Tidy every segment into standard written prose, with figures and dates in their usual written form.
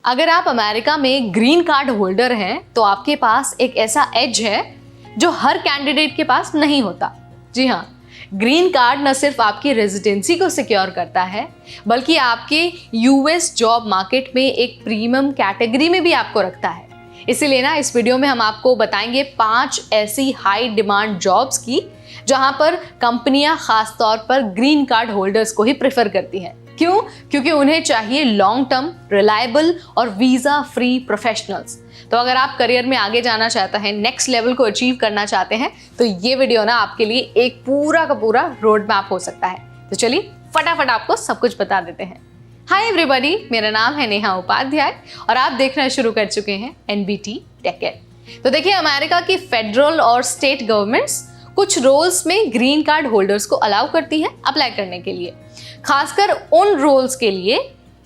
अगर आप अमेरिका में ग्रीन कार्ड होल्डर हैं तो आपके पास एक ऐसा एज है जो हर कैंडिडेट के पास नहीं होता। जी हाँ, ग्रीन कार्ड न सिर्फ आपकी रेजिडेंसी को सिक्योर करता है बल्कि आपके यूएस जॉब मार्केट में एक प्रीमियम कैटेगरी में भी आपको रखता है। इसीलिए ना इस वीडियो में हम आपको बताएंगे 5 ऐसी हाई डिमांड जॉब्स की जहां पर कंपनियां खास तौर पर ग्रीन कार्ड होल्डर्स को ही प्रेफर करती हैं। क्यों? क्योंकि उन्हें चाहिए लॉन्ग टर्म, रिलायबल और वीजा फ्री प्रोफेशनल्स। तो अगर आप करियर में आगे जाना चाहते हैं, नेक्स्ट लेवल को अचीव करना चाहते हैं, तो ये वीडियो ना आपके लिए एक पूरा का पूरा रोड मैप हो सकता है। तो चलिए फटाफट आपको सब कुछ बता देते हैं। हाय एवरीबॉडी, मेरा नाम है नेहा उपाध्याय और आप देखना शुरू कर चुके हैं एनबीटी टेक। तो देखिए, अमेरिका की फेडरल और स्टेट गवर्नमेंट्स कुछ रोल्स में ग्रीन कार्ड होल्डर्स को अलाउ करती है अप्लाई करने के लिए, खासकर उन रोल्स के लिए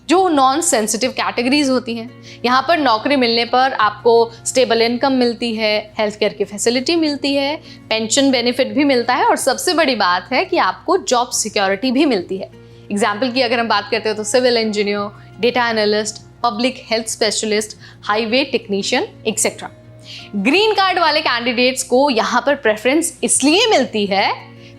जो नॉन सेंसिटिव कैटेगरीज होती हैं। यहाँ पर नौकरी मिलने पर आपको स्टेबल इनकम मिलती है, हेल्थ केयर की फैसिलिटी मिलती है, पेंशन बेनिफिट भी मिलता है और सबसे बड़ी बात है कि आपको जॉब सिक्योरिटी भी मिलती है। एग्जाम्पल की अगर हम बात करते हैं तो civil engineer, data analyst, public health specialist, highway technician etcetera. Green card वाले कैंडिडेट्स को यहाँ पर प्रेफरेंस इसलिए मिलती है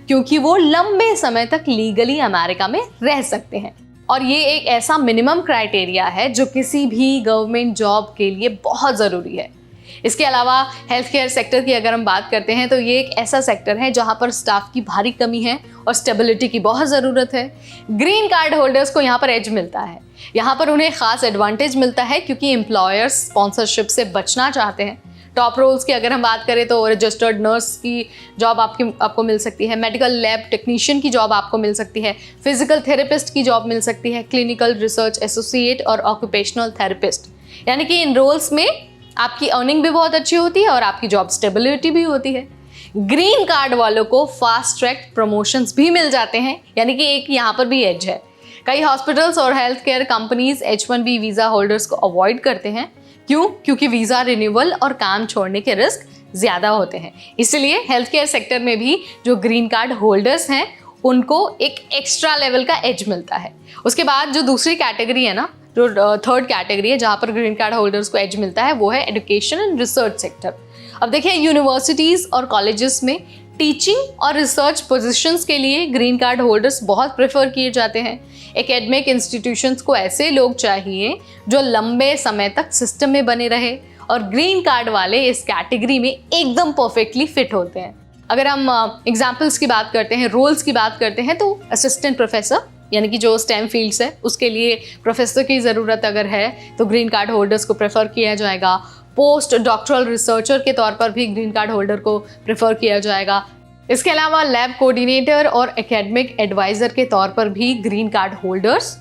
क्योंकि वो लंबे समय तक लीगली अमेरिका में रह सकते हैं और ये एक ऐसा मिनिमम क्राइटेरिया है जो किसी भी गवर्नमेंट जॉब के लिए बहुत ज़रूरी है। इसके अलावा हेल्थ केयर सेक्टर की अगर हम बात करते हैं तो ये एक ऐसा सेक्टर है जहाँ पर स्टाफ की भारी कमी है और स्टेबिलिटी की बहुत ज़रूरत है। ग्रीन कार्ड होल्डर्स को यहाँ पर एज मिलता है, यहाँ पर उन्हें खास एडवांटेज मिलता है क्योंकि एम्प्लॉयर्स स्पॉन्सरशिप से बचना चाहते हैं। टॉप रोल्स की अगर हम बात करें तो रजिस्टर्ड नर्स की जॉब आपको मिल सकती है, मेडिकल लैब टेक्नीशियन की जॉब आपको मिल सकती है, फिजिकल थेरेपिस्ट की जॉब मिल सकती है, क्लिनिकल रिसर्च एसोसिएट और ऑक्यूपेशनल थेरेपिस्ट। यानी कि इन रोल्स में आपकी अर्निंग भी बहुत अच्छी होती है और आपकी जॉब स्टेबिलिटी भी होती है। ग्रीन कार्ड वालों को फास्ट ट्रैक प्रमोशंस भी मिल जाते हैं, यानी कि एक यहाँ पर भी एज है। कई हॉस्पिटल्स और health care companies H-1B visa holders को अवॉइड करते हैं। क्यों? क्योंकि वीज़ा रिन्यूअल और काम छोड़ने के रिस्क ज़्यादा होते हैं। इसलिए हेल्थ केयर सेक्टर में भी जो ग्रीन कार्ड होल्डर्स हैं उनको एक एक्स्ट्रा लेवल का एज मिलता है। उसके बाद जो दूसरी कैटेगरी है ना, जो थर्ड कैटेगरी है जहाँ पर ग्रीन कार्ड होल्डर्स को एज मिलता है, वो है एजुकेशन एंड रिसर्च सेक्टर। अब देखिए, यूनिवर्सिटीज़ और कॉलेजेस में टीचिंग और रिसर्च पोजीशंस के लिए ग्रीन कार्ड होल्डर्स बहुत प्रेफर किए जाते हैं। एकेडमिक इंस्टीट्यूशंस को ऐसे लोग चाहिए जो लंबे समय तक सिस्टम में बने रहे और ग्रीन कार्ड वाले इस कैटेगरी में एकदम परफेक्टली फिट होते हैं। अगर हम एग्जाम्पल्स की बात करते हैं, रोल्स की बात करते हैं, तो असिस्टेंट प्रोफेसर यानी कि जो स्टेम फील्ड्स है उसके लिए प्रोफेसर की ज़रूरत अगर है तो ग्रीन कार्ड होल्डर्स को प्रेफर किया जाएगा। पोस्ट डॉक्टरल रिसर्चर के तौर पर भी ग्रीन कार्ड होल्डर को प्रेफर किया जाएगा। इसके अलावा लैब कोऑर्डिनेटर और एकेडमिक एडवाइज़र के तौर पर भी green card holders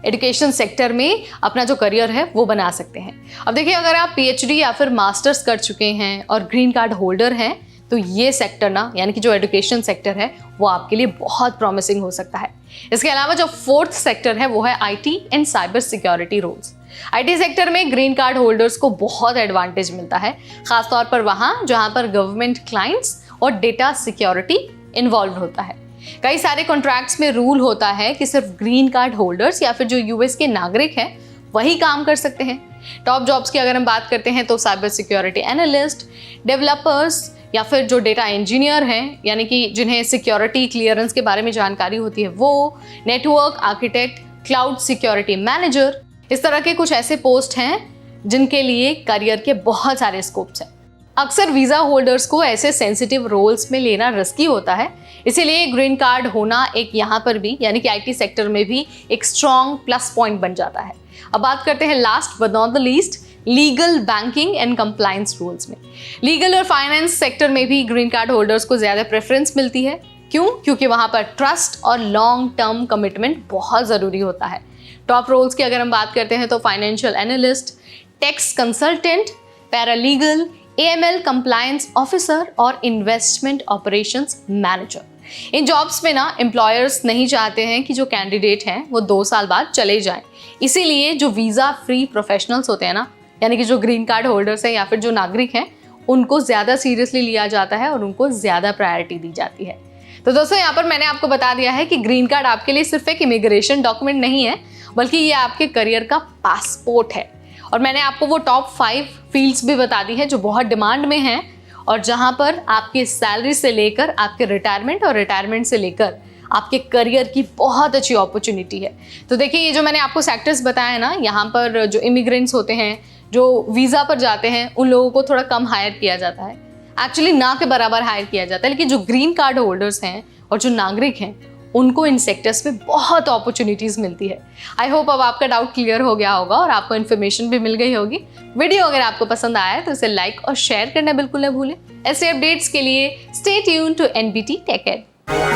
education sector में अपना जो करियर है वो बना सकते हैं। अब देखिए, अगर आप पीएचडी या फिर मास्टर्स कर चुके हैं और ग्रीन कार्ड होल्डर हैं तो ये सेक्टर ना, यानी कि जो एजुकेशन सेक्टर है वो आपके लिए बहुत प्रॉमिसिंग हो सकता है। इसके अलावा जो फोर्थ सेक्टर है वो है IT and cyber security roles. IT sector में ग्रीन कार्ड होल्डर्स को बहुत एडवांटेज मिलता है, खासतौर पर वहाँ जहाँ पर गवर्नमेंट क्लाइंट्स और डेटा सिक्योरिटी इन्वॉल्व होता है। कई सारे कॉन्ट्रैक्ट्स में रूल होता है कि सिर्फ ग्रीन कार्ड होल्डर्स या फिर जो यूएस के नागरिक हैं वही काम कर सकते हैं। टॉप जॉब्स की अगर हम बात करते हैं तो साइबर सिक्योरिटी एनालिस्ट, डेवलपर्स या फिर जो डेटा इंजीनियर हैं, यानी कि जिन्हें सिक्योरिटी क्लियरेंस के बारे में जानकारी होती है वो, network architect, cloud security manager, इस तरह के कुछ ऐसे पोस्ट हैं जिनके लिए करियर के बहुत सारे स्कोप्स हैं। अक्सर वीज़ा होल्डर्स को ऐसे सेंसिटिव रोल्स में लेना रिस्की होता है, इसीलिए ग्रीन कार्ड होना एक यहाँ पर भी, यानी कि आईटी सेक्टर में भी एक स्ट्रॉन्ग प्लस पॉइंट बन जाता है। अब बात करते हैं last but not the least, legal, banking and compliance rules में। लीगल और फाइनेंस सेक्टर में भी ग्रीन कार्ड होल्डर्स को ज़्यादा प्रेफरेंस मिलती है। क्यों? क्योंकि वहाँ पर ट्रस्ट और लॉन्ग टर्म कमिटमेंट बहुत ज़रूरी होता है। टॉप रोल्स की अगर हम बात करते हैं तो financial analyst, tax consultant, paralegal, AML compliance officer और इन्वेस्टमेंट ऑपरेशंस मैनेजर। इन जॉब्स में ना एम्प्लॉयर्स नहीं चाहते हैं कि जो कैंडिडेट हैं वो 2 साल बाद चले जाएं। इसीलिए जो वीज़ा फ्री प्रोफेशनल्स होते हैं ना, यानी कि जो ग्रीन कार्ड होल्डर्स हैं या फिर जो नागरिक हैं, उनको ज़्यादा सीरियसली लिया जाता है और उनको ज़्यादा प्रायोरिटी दी जाती है। तो दोस्तों, यहाँ पर मैंने आपको बता दिया है कि ग्रीन कार्ड आपके लिए सिर्फ एक इमिग्रेशन डॉक्यूमेंट नहीं है, बल्कि ये आपके करियर का पासपोर्ट है और मैंने आपको वो टॉप 5 फील्ड्स भी बता दी है जो बहुत डिमांड में हैं और जहाँ पर आपकी सैलरी से लेकर आपके रिटायरमेंट और रिटायरमेंट से लेकर आपके करियर की बहुत अच्छी अपॉर्चुनिटी है। तो देखिए ये जो मैंने आपको सेक्टर्स बताए ना, यहाँ पर जो इमिग्रेंट्स होते हैं, जो वीज़ा पर जाते हैं, उन लोगों को थोड़ा कम हायर किया जाता है, एक्चुअली ना के बराबर हायर किया जाता है। लेकिन जो ग्रीन कार्ड होल्डर्स हैं और जो नागरिक हैं उनको इन सेक्टर्स में बहुत अपॉर्चुनिटीज़ मिलती है। आई होप अब आपका डाउट क्लियर हो गया होगा और आपको इन्फॉर्मेशन भी मिल गई होगी। वीडियो अगर आपको पसंद आया तो इसे लाइक और शेयर करना बिल्कुल न भूलें। ऐसे अपडेट्स के लिए stay tune to NBT Tech Ed।